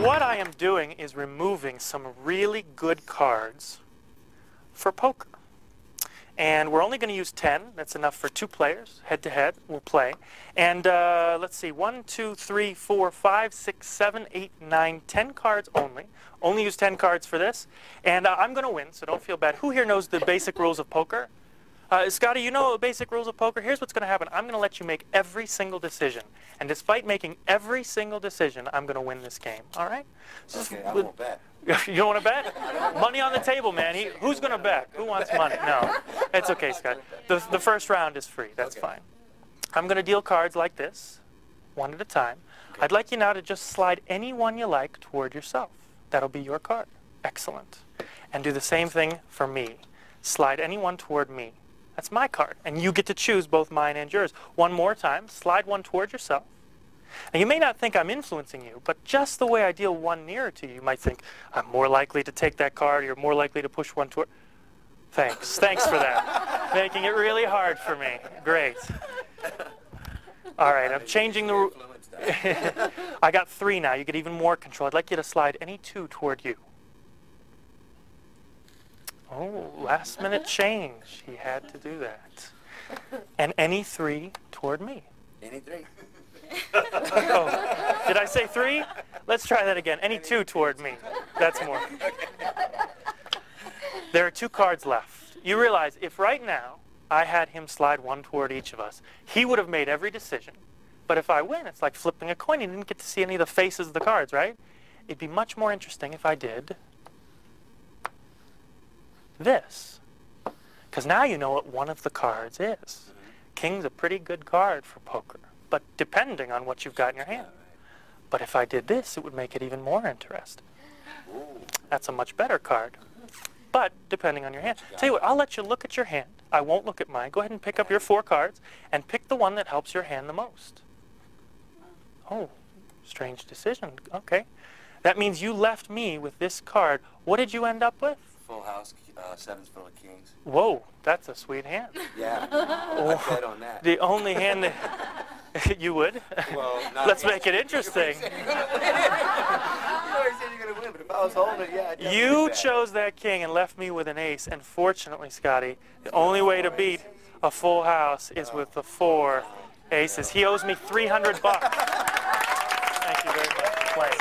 what I am doing is removing some really good cards for poker. And we're only going to use 10. That's enough for 2 players. Head-to-head, we'll play. And let's see, 1, 2, 3, 4, 5, 6, 7, 8, 9, 10 cards only. Only use 10 cards for this. And I'm going to win, so don't feel bad. Who here knows the basic rules of poker? Scotty, you know the basic rules of poker? Here's what's going to happen. I'm going to let you make every single decision. And despite making every single decision, I'm going to win this game. All right? So okay, I won't bet. You don't want to bet? Money on the table, man. Who's going to bet? Who wants money? No. It's okay, Scott. The first round is free. That's fine. I'm going to deal cards like this, one at a time. Okay. I'd like you now to just slide any one you like toward yourself. That'll be your card. Excellent. And do the same thing for me. Slide any one toward me. That's my card. And you get to choose both mine and yours. One more time. Slide one toward yourself. Now, you may not think I'm influencing you, but just the way I deal one nearer to you, you might think, I'm more likely to take that card, or you're more likely to push one toward... Thanks. Thanks for that. Making it really hard for me. Great. All right, I'm changing the rule. I got 3 now. You get even more control. I'd like you to slide any 2 toward you. Oh, last minute change. He had to do that. And any 3 toward me. Any 3? Oh, did I say 3? Let's try that again. Any 2 toward me. That's more. There are 2 cards left. You realize if right now I had him slide 1 toward each of us, he would have made every decision. But if I win, it's like flipping a coin. You didn't get to see any of the faces of the cards, right? It'd be much more interesting if I did this. Because now you know what one of the cards is. King's a pretty good card for poker, but depending on what you've got in your hand. But if I did this, it would make it even more interesting. That's a much better card. But depending on your hand. Tell you what, I'll let you look at your hand. I won't look at mine. Go ahead and pick up your 4 cards and pick the one that helps your hand the most. Oh, strange decision. Okay. That means you left me with this card. What did you end up with? Full house, 7's full of kings. Whoa, that's a sweet hand. Yeah, I bet on that. The only hand that... You would? Well, not Let's make it interesting. You always said you're going to win, but if I was holding it, yeah, I'd definitely You bet. chose that king and left me with an ace. And fortunately, Scotty, the only way to beat a full house is with the 4 aces. He owes me $300. Thank you very much for playing.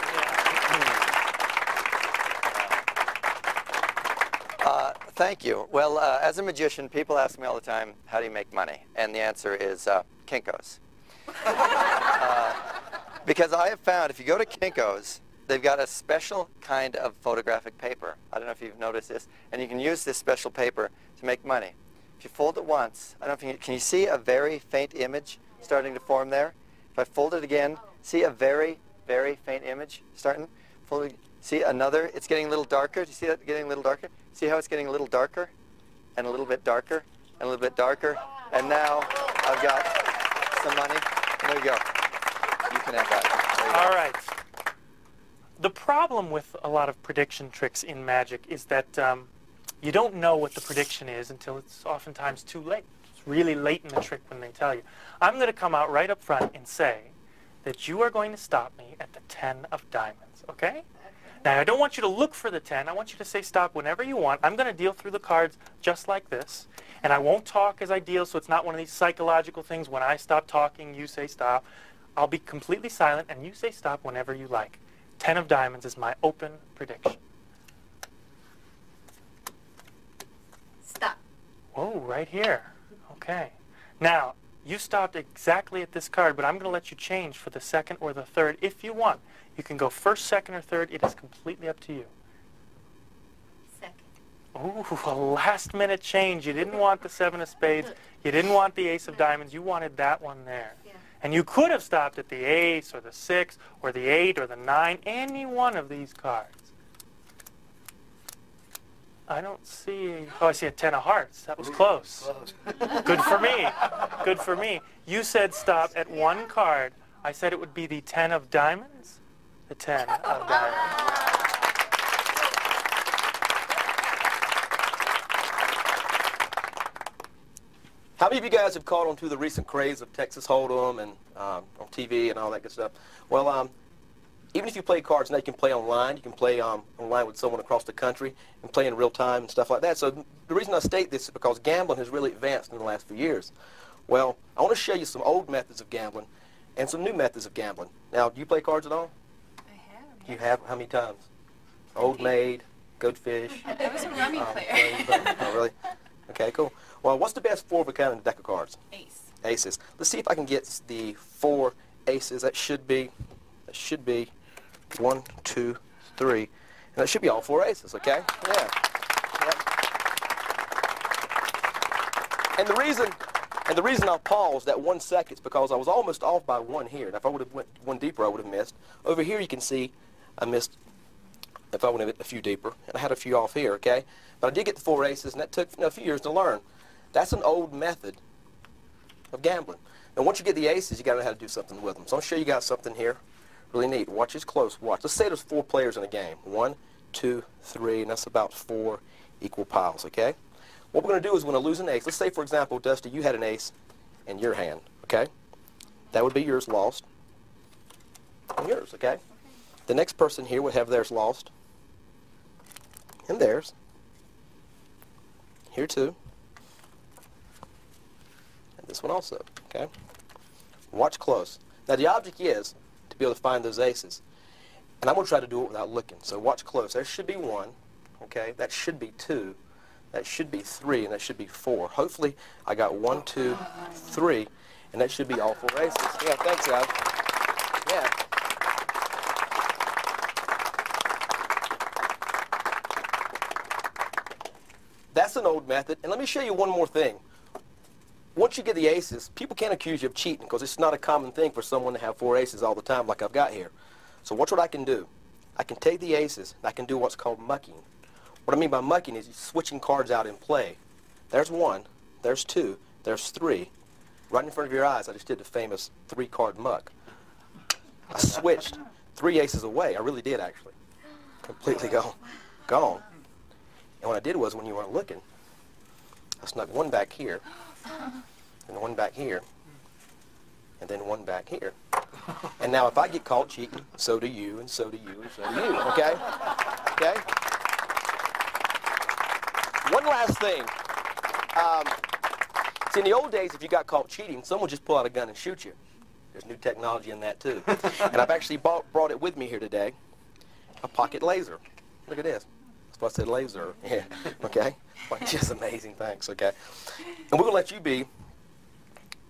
Thank you. Well, as a magician, people ask me all the time, how do you make money? And the answer is Kinko's. Because I have found if you go to Kinko's, they've got a special kind of photographic paper. I don't know if you've noticed this. And you can use this special paper to make money. If you fold it once, I don't know if you can you see a very faint image starting to form there? If I fold it again, see a very, very faint image starting? Fold it, see another, it's getting a little darker. Do you see that getting a little darker? See how it's getting a little darker? And a little bit darker? And a little bit darker? And now I've got some money. There you go. You can have that. All right. The problem with a lot of prediction tricks in magic is that you don't know what the prediction is until it's oftentimes too late. It's really late in the trick when they tell you. I'm going to come out right up front and say that you are going to stop me at the 10 of diamonds, okay? Now, I don't want you to look for the 10. I want you to say stop whenever you want. I'm going to deal through the cards just like this. And I won't talk as I deal, so it's not one of these psychological things. When I stop talking, you say stop. I'll be completely silent, and you say stop whenever you like. 10 of diamonds is my open prediction. Stop. Whoa, right here. Okay. Now, you stopped exactly at this card, but I'm going to let you change for the 2nd or the 3rd if you want. You can go 1st, 2nd, or 3rd. It is completely up to you. 2nd. Ooh, a last-minute change. You didn't want the 7 of spades. You didn't want the ace of diamonds. You wanted that one there. Yeah. And you could have stopped at the ace or the 6 or the 8 or the 9, any one of these cards. I don't see... Oh, I see a 10 of hearts. That was close. Good for me. Good for me. You said stop at one card. I said it would be the 10 of diamonds. The 10 of diamonds. How many of you guys have caught on to the recent craze of Texas Hold'em and on TV and all that good stuff? Well, even if you play cards now, you can play online. You can play online with someone across the country and play in real time and stuff like that. So the reason I state this is because gambling has really advanced in the last few years. Well, I want to show you some old methods of gambling and some new methods of gambling. Now, do you play cards at all? I have. Yes. You have? How many times? Old Maid, Goatfish. I was a rummy player. Oh, really? Okay, cool. Well, what's the best 4 of a kind in a deck of cards? Ace. Aces. Let's see if I can get the 4 aces. That should be 1, 2, 3. And that should be all 4 aces, okay? Yeah. Yep. And the reason I'll pause that 1 second is because I was almost off by 1 here. And if I would have went 1 deeper, I would have missed. Over here you can see I missed, if I would have went a few deeper, and I had a few off here, okay? But I did get the 4 aces, and that took a few years to learn. That's an old method of gambling. And once you get the aces, you got to know how to do something with them. So I'll show you guys something here, really neat. Watch this close. Watch. Let's say there's 4 players in a game. 1, 2, 3, and that's about 4 equal piles. Okay. What we're going to do is we're going to lose an ace. Let's say, for example, Dusty, you had an ace in your hand. Okay. That would be yours lost. And yours. Okay. The next person here would have theirs lost. And theirs. Here too. This one also, okay? Watch close. Now the object is to be able to find those aces. And I'm going to try to do it without looking. So watch close. There should be 1, okay? That should be 2. That should be 3, and that should be 4. Hopefully I got 1, 2, 3, and that should be all 4 aces. Yeah, thanks, guys. Yeah. That's an old method. And let me show you one more thing. Once you get the aces, people can't accuse you of cheating because it's not a common thing for someone to have 4 aces all the time like I've got here. So watch what I can do. I can take the aces and I can do what's called mucking. What I mean by mucking is switching cards out in play. There's 1, there's 2, there's 3. Right in front of your eyes, I just did the famous 3-card muck. I switched 3 aces away. I really did, actually. Completely gone. And what I did was, when you weren't looking, I snuck 1 back here, and 1 back here, and then 1 back here. And now if I get caught cheating, so do you, and so do you, and so do you, okay? Okay? One last thing. See, in the old days, if you got caught cheating, someone would just pull out a gun and shoot you. There's new technology in that, too. And I've actually brought it with me here today, a pocket laser. Look at this. That's why I said laser. Yeah, okay? Just amazing things, okay? And we're going to let you be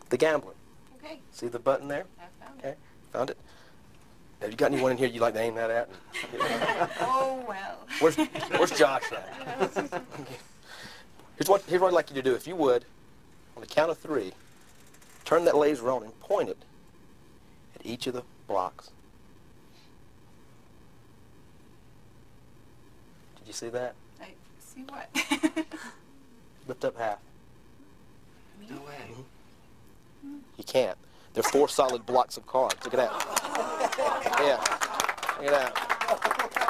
the gambler. Okay. See the button there? I found Okay, it. found it? Have you got anyone in here you'd like to aim that at? Oh, well. Where's Josh at? Here's what I'd like you to do. If you would, on the count of 3, turn that laser on and point it at each of the blocks. Did you see that? I see what? Lift up half. No way. You can't. They're 4 solid blocks of cards. Look at that. Yeah. Look at that.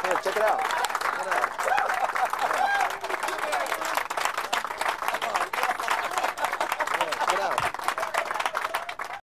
Here, check it out.